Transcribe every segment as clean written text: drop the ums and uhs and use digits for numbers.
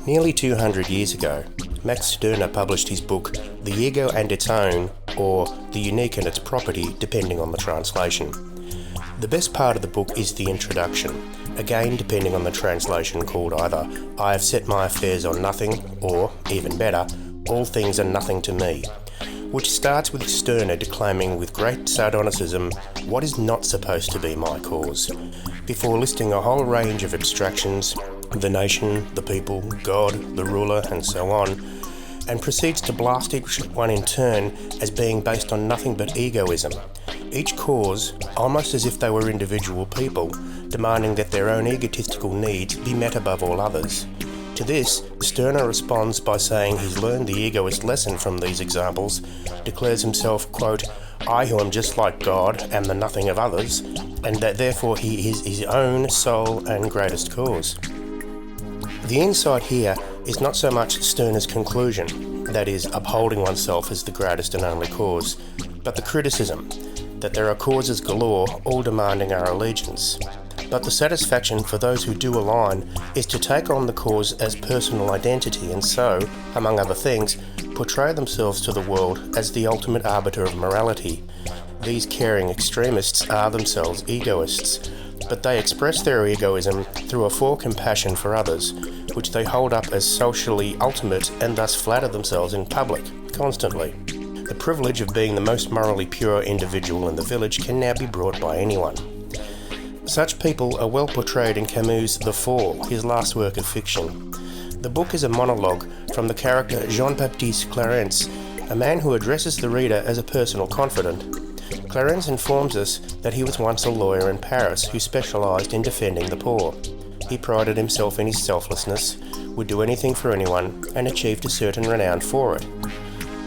Nearly 200 years ago, Max Stirner published his book The Ego and Its Own, or The Unique and Its Property, depending on the translation. The best part of the book is the introduction, again depending on the translation, called either I have set my affairs on nothing, or, even better, All things are nothing to me, which starts with Stirner declaiming with great sardonicism what is not supposed to be my cause, before listing a whole range of abstractions, the nation, the people, God, the ruler, and so on, and proceeds to blast each one in turn as being based on nothing but egoism, each cause almost as if they were individual people, demanding that their own egotistical needs be met above all others. To this, Stirner responds by saying he's learned the egoist lesson from these examples, declares himself, quote, I who am just like God am the nothing of others, and that therefore he is his own sole and greatest cause. The insight here is not so much Stirner's conclusion, that is, upholding oneself as the greatest and only cause, but the criticism, that there are causes galore, all demanding our allegiance. But the satisfaction for those who do align is to take on the cause as personal identity and so, among other things, portray themselves to the world as the ultimate arbiter of morality. These caring extremists are themselves egoists, but they express their egoism through a forecompassion for others, which they hold up as socially ultimate and thus flatter themselves in public, constantly. The privilege of being the most morally pure individual in the village can now be brought by anyone. Such people are well portrayed in Camus' The Fall, his last work of fiction. The book is a monologue from the character Jean-Baptiste Clarence, a man who addresses the reader as a personal confidant. Clarence informs us that he was once a lawyer in Paris who specialised in defending the poor. He prided himself in his selflessness, would do anything for anyone, and achieved a certain renown for it.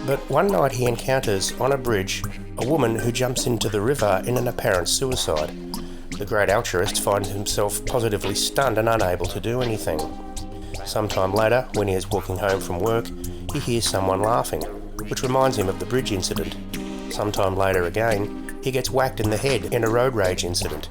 But one night he encounters, on a bridge, a woman who jumps into the river in an apparent suicide. The great altruist finds himself positively stunned and unable to do anything. Sometime later, when he is walking home from work, he hears someone laughing, which reminds him of the bridge incident. Sometime later again, he gets whacked in the head in a road rage incident.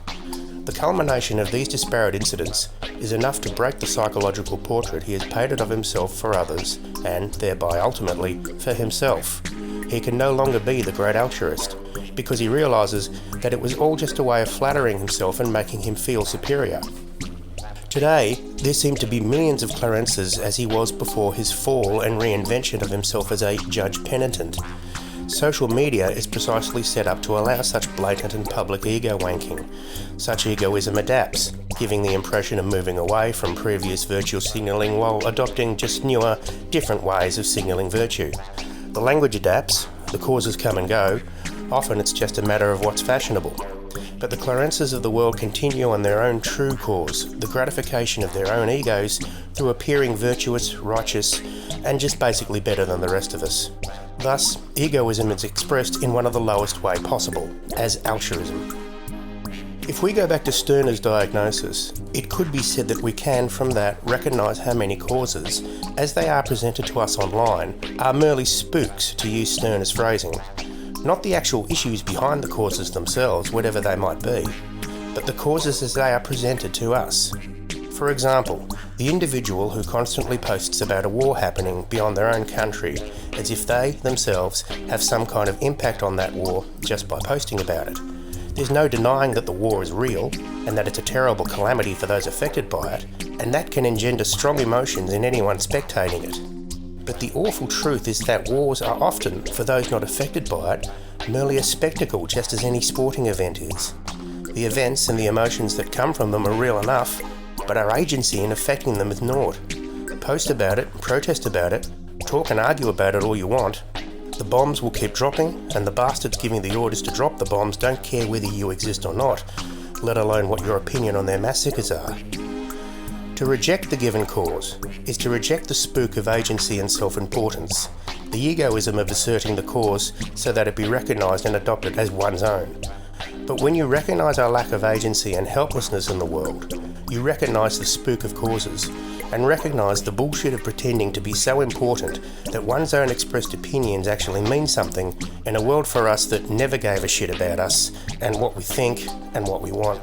The culmination of these disparate incidents is enough to break the psychological portrait he has painted of himself for others, and thereby ultimately for himself. He can no longer be the great altruist, because he realises that it was all just a way of flattering himself and making him feel superior. Today, there seem to be millions of Clarences as he was before his fall and reinvention of himself as a judge penitent. Social media is precisely set up to allow such blatant and public ego wanking. Such egoism adapts, giving the impression of moving away from previous virtue signalling while adopting just newer, different ways of signalling virtue. The language adapts, the causes come and go, often it's just a matter of what's fashionable. But the Clarences of the world continue on their own true cause, the gratification of their own egos through appearing virtuous, righteous, and just basically better than the rest of us. Thus, egoism is expressed in one of the lowest way possible, as altruism. If we go back to Stirner's diagnosis, it could be said that we can, from that, recognise how many causes, as they are presented to us online, are merely spooks, to use Stirner's phrasing. Not the actual issues behind the causes themselves, whatever they might be, but the causes as they are presented to us. For example, the individual who constantly posts about a war happening beyond their own country as if they, themselves, have some kind of impact on that war just by posting about it. There's no denying that the war is real and that it's a terrible calamity for those affected by it, and that can engender strong emotions in anyone spectating it. But the awful truth is that wars are often, for those not affected by it, merely a spectacle just as any sporting event is. The events and the emotions that come from them are real enough, but our agency in affecting them is naught. Post about it, protest about it, talk and argue about it all you want. The bombs will keep dropping, and the bastards giving the orders to drop the bombs don't care whether you exist or not, let alone what your opinion on their massacres are. To reject the given cause is to reject the spook of agency and self-importance, the egoism of asserting the cause so that it be recognised and adopted as one's own. But when you recognise our lack of agency and helplessness in the world, you recognise the spook of causes, and recognise the bullshit of pretending to be so important that one's own expressed opinions actually mean something in a world for us that never gave a shit about us and what we think and what we want.